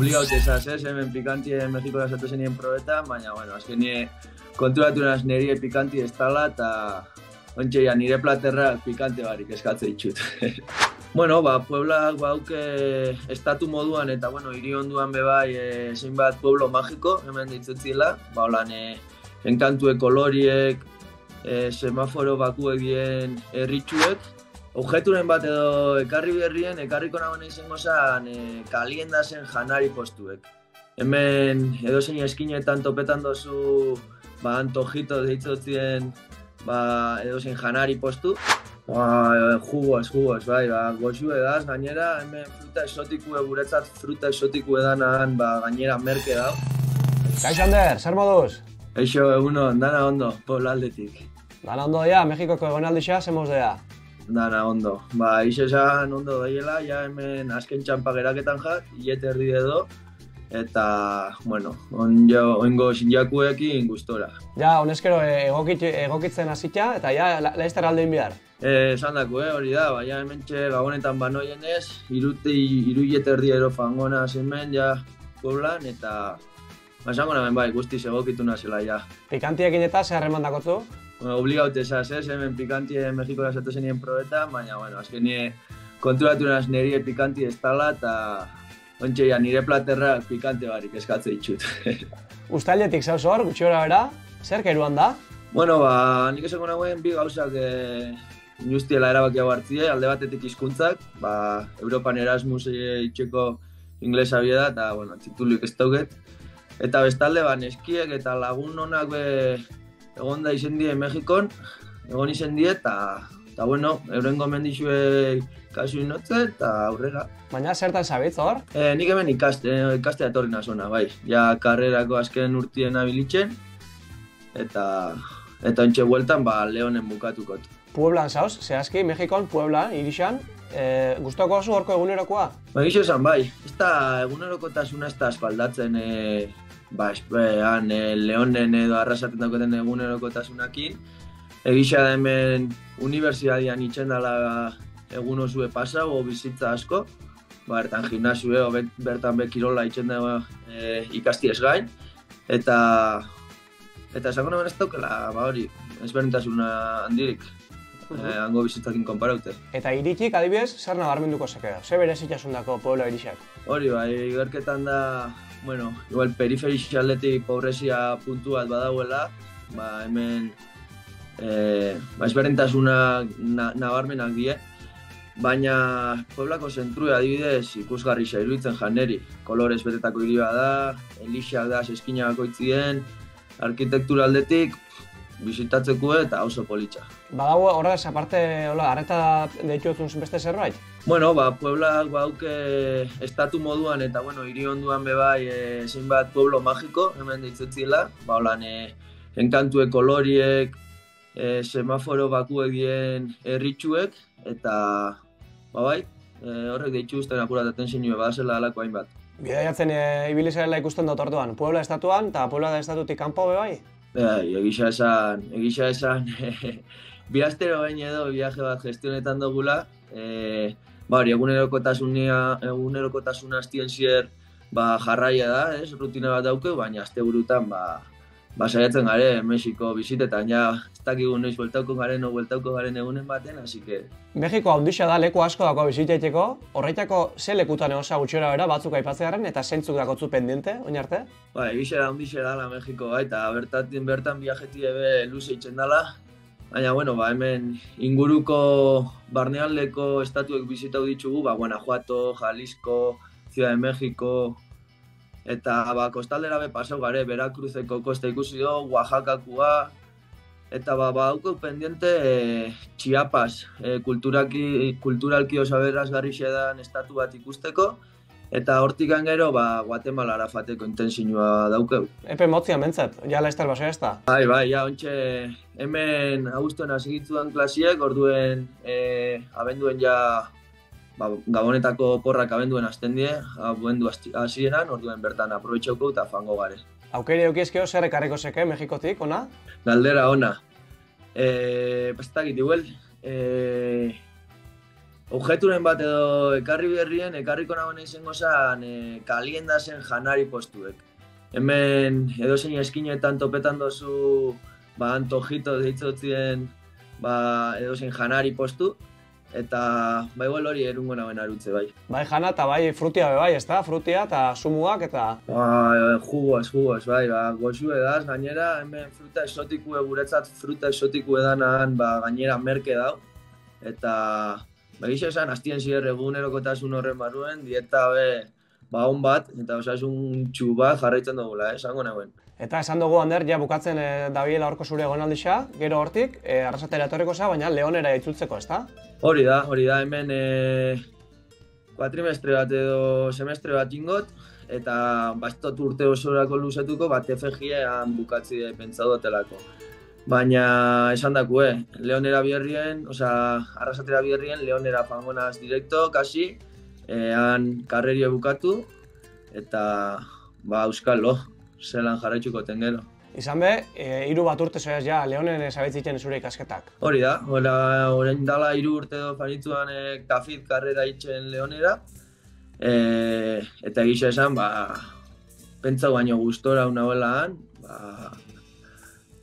obligaut esaz, hemen pikantie Mexikora zatu zenien probetan, baina, bueno, azken konturatu naz nire pikanti ez tala, eta ontxe ja, nire platerrak pikante barik eskatze ditut. Bueno, Pueblak bauke estatu moduan eta, bueno, hiri onduan bebai zeinbat pueblo magiko, hemen ditzetziela, holan, enkantue koloriek, semaforo bakuek dien erritxuek, objeturen bat edo ekarri berrien, ekarriko nagoen izango zen kalienda zen janari postuek. Hemen edozein eskinetan topetan dozu antojito deitzotzien edozein janari postu. Jugos, bai, goxu edaz, gainera, hemen fruta exotikue, guretzat fruta exotikue danan, gainera merke dau. Kaixo, Ander, zer moduz? Eixo, egunon, dana ondo, Puebla aldetik. Dana ondo dea, Mexikoko egonaldixa, zemoz dea? Dana ondo. Ixe esan ondo daiela, ja hemen azken txampageraketan jat, hilete erdi edo, eta, bueno, oingo sinjakuekin gustora. Ja, honezkero egokitzen hasita, eta ja, laizter aldein behar. Esan dako, hori da, baina hementxe gabonetan banoien ez, hiruilete erdi ero fangona hemen, ja, Pueblan, eta esango namen bai, guztiz egokitu nazela, ja. Pikantiekin eta zer harreman dakotu? Obligaut esaz, hemen pikantie Mexikora zatu zenien probetan, baina, bueno, azken konturatu naz nire pikanti ez tala, eta ontxe ja, nire platerrak pikante barik eskatze ditut. Uztailetik zauz hor, gutxi gora bera, zer keruan da? Bueno, nik esango nagoen bi gauzak justiela erabakia hartzie, alde batetik hizkuntzak, Europan Erasmus itxeko inglesa bieda, eta, bueno, titulik ez dauket. Eta bestalde, neskiek eta lagun honak egon da izen die Mexikon, egon izen die, eta, bueno, euren gomendixue kasu inotze, eta aurrera. Baina zertan zabitz hor? Nik hemen ikastea etorri nazona, bai. Ja, karrerako azken urtien abilitzen, eta ontxe bueltan, Leonen bukatukot. Pueblan zauz, zehazki, Mexikon, Pueblan, irixan, gustoko oso horko egunerokoa? Egixo esan, bai. Ez da egunerokotasuna ez da espaldatzen Leonen edo arrasaten daukaten egunerokotasunakin. Egisa da hemen unibertsitatean itxen dela egun osue pasa, bizitza asko. Bertan gimnasio, bertan kirola itxen dago ikasti ez gain. Eta esango naben ez daukela, hori, ezberdintasuna handirik. Hango bizitzakin konparaute. Eta iritik, adibidez, zer nabarmenduko zekeo? Ze berezitasundako Puebla irixak? Hori, igerketan da, bueno, igual periferixi aldetik pobrezia puntu bat badauela, hemen ezberdintasunak nabarmenak die, baina Pueblako zentrue adibidez ikusgarrixa iruditzen janeri. Kolorez betetako hiri da, elixak da, eskinak bakoitzien, arkitektura aldetik, bizitatzeko eta oso politxa. Badago horrez, aparte, arreta deitu dutun beste zerbait? Bueno, Pueblak bauke estatu moduan eta, bueno, hiri onduan bebai zeinbat pueblo magiko, hemen ditzetziela, holan, enkantue koloriek, semaforo bakuek dien erritxuek, eta, horrek deitu guztien apurataten zinue, badazela alako hainbat. Bidaiatzen ibili zarela ikusten dut orduan, Puebla estatuan eta Puebla da estatutik kanpo bebai? Egisa esan, bi astero bain edo viaje bat gestionetan dugula, egunerokotasuna aztien zier jarraia da, rutina bat dauke, baina asteburutan saiatzen gare Mexiko bizitetan, ja, ez dakigu noiz bueltauko garen egunen baten, hasi que... Mexiko handixa da, leku asko dako bizitaiteko, horretako ze lekutan egosa gutxora bera batzuk aipatzearen eta zeintzuk dakotzu pendiente, oin arte? Egixera handixa dala Mexiko, eta bertan viajeti ebe luze itzen dala, baina, bueno, hemen inguruko barnealdeko estatuek bizitau ditugu, Guanajuato, Jalisco, Ciudad de México, eta kostaldera pasau gare, Veracruzeko kosta ikusi do, Oaxacakua, eta hauko pendiente Chiapas, kulturalki oso aberasgarrixe dan estatu bat ikusteko, eta hortik gero Guatemalara fateko intensinua daukeu. Epe motzian bentzat, ja laiztar basoa ez da? Bai, ja, ontxe hemen abuztuen hasi klasiek, orduen abenduen ja Gabonetako porrak abenduen hasten die, abendu hasieran, orduen bertan aprobetxauko eta fango gare. Aukeri eukiezkeo zer ekarriko zeke Mexikotik, ona? Galdera ona. Ez dakit, igual, Objekturen bat edo ekarri berrien, ekarriko nagoen izango zen kaliendasen janari postuek. Hemen edozein eskinetan topetan dozu antojito deitzotzien edozein janari postu, eta igual hori erungo nagoen arutze bai. Bai jana eta bai frutia be bai, ezta? Frutia eta zumuak eta... Jugos, bai, goxu edaz, gainera hemen fruta exotikue guretzat fruta exotikue danan gainera merke dau, eta... Begisa esan, hastien zier egunerokotasun horren barruen, dieta on bat, eta osasun bat jarraitzen dugula, esango nagoen. Eta esan dugu, Ander, ja bukatzen dabiela horko zure egonaldixa, gero hortik, Arrasatera etorriko za, baina Leonera itzultzeko, ezta? Hori da, hemen kuatrimestre bat edo semestre bat ingot, eta bastot urte osorako luzetuko, TFG-ean bukatzi pentsatu dotelako. Baina esan dakue, Leonera bierrien, Arrasatera bierrien, Leonera fangonaz direkto, kasi, han karrerie bukatu, eta euskalo, zelan jarraitzuko tengero. Izan be, 3 bat urte zoaz ja Leonen zabetziten zure ikasketak. Hori da, orain dala 3 urte edo fanitzuan Tafid karrera itxen Leonera, eta egisa esan, pentsau baino gustora unagoela han,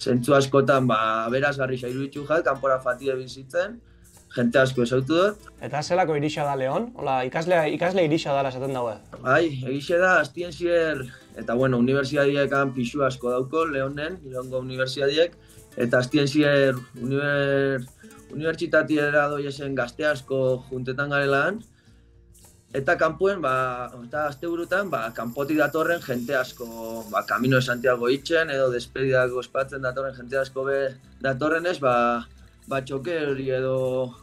zentzu askotan berazgarri iruditu jat, kanpora fatide bizitzen, jente asko esautu dut. Eta zelako irixa da Leon? Hola, ikasle irixa dala esaten daue. Bai, egixe da, hastien zier, eta unibertsiadiekan pixu asko dauko Leonen, Leongo unibertsiadiek, eta hastien zier unibertsitatiera doiesen gazte asko juntetan garelan, eta kanpuen, eta asteburutan, kanpotik datorren jente asko, Camino de Santiago itxen, edo despedidak ospatzen datorren jente asko datorrenez, txoke hori edo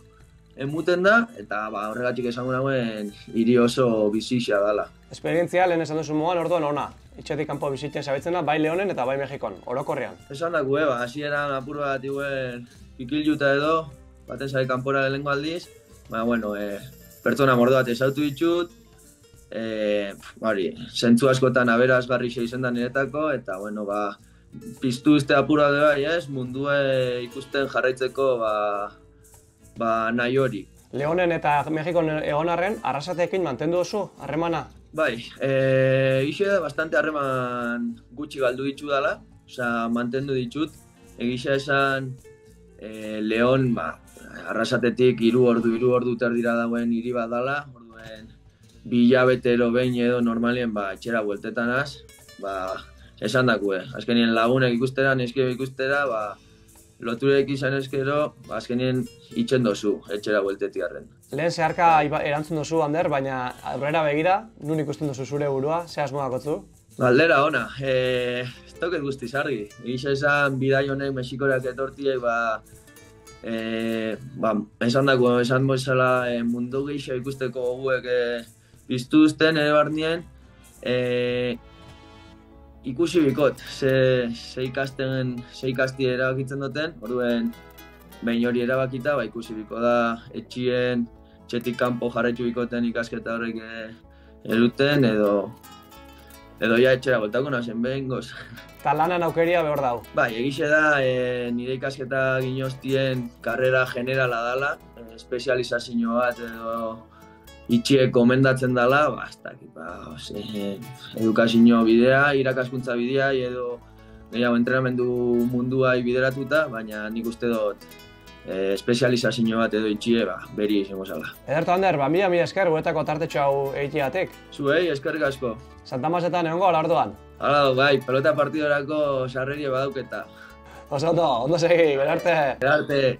emuten da, eta horregatik esango nagoen hiri oso bizixa dala. Esperientzia lehen esan duzu moan, orduan ona. Itxetik kanpo bizitzen zabetzena, bai Leonen eta bai Mexikon, orokorrean. Esan daku, hasieran apur bat iguen pikilluta edo, baten zari kanpora lehenko aldiz, pertsona mordo bat esautu ditut, zentzu askotan aberazgarri izen da niretako, eta piztu uste apura de bai, mundue ikusten jarraitzeko nahi hori. Leonen eta Mexikon egon arren, Arrasateekin mantendu oso, harremana? Bai, egixe da bastante harreman gutxi galdu ditu dala, mantendu ditut. Egixe esan Leon, Arrasatetik 3 ordu terdira dauen hiri bat dala, orduen 2 hilabetero behin edo normalien etxera bueltetanaz, esan dakue. Azkenien lagunek ikustera, neskio ikustera, loturek izan eskero, azkenien itxen dozu, etxera bueltetik arren. Lehen zeharka erantzun dozu, Ander, baina aurrera begira, nun ikusten dozu zure burua, ze asmoakotzu? Galdera ona, ez toket guztiz argi. Egiza esan bidai honek Mexikorak etortiek, esan dako, esan bozala mundu gehiago ikusteko goguek piztu duzten ere barnien, ikusi bikot, ze ikasti erabakitzen duten, orduen behin hori erabakita, ikusi biko da etxien, txetik kanpo jarraitu bikoten ikasketa horrek eluten, edo ja etxera boltako nazen behin goz. Eta lanan aukeria behor dau. Bai, egixe da, nire ikasketa ginoztien karrera generala dala, espezializazio bat edo itxiek komendatzen dela, ez dakit, edukazio bidea, irakaskuntza bidea, edo gehiago entrenamendu mundua bideratuta, baina nik uste dut espezializazio bat edo itxie, beri izango zala. Ederto, Ander, mila esker, guetako tartetxo hau egiteatik. Zuei, eskerrik asko. Santa Masetan egongo, ala orduan? Hala, bai, pelota partidorako sarrerie badauketa. Oso ondo segi, berarte. Berarte.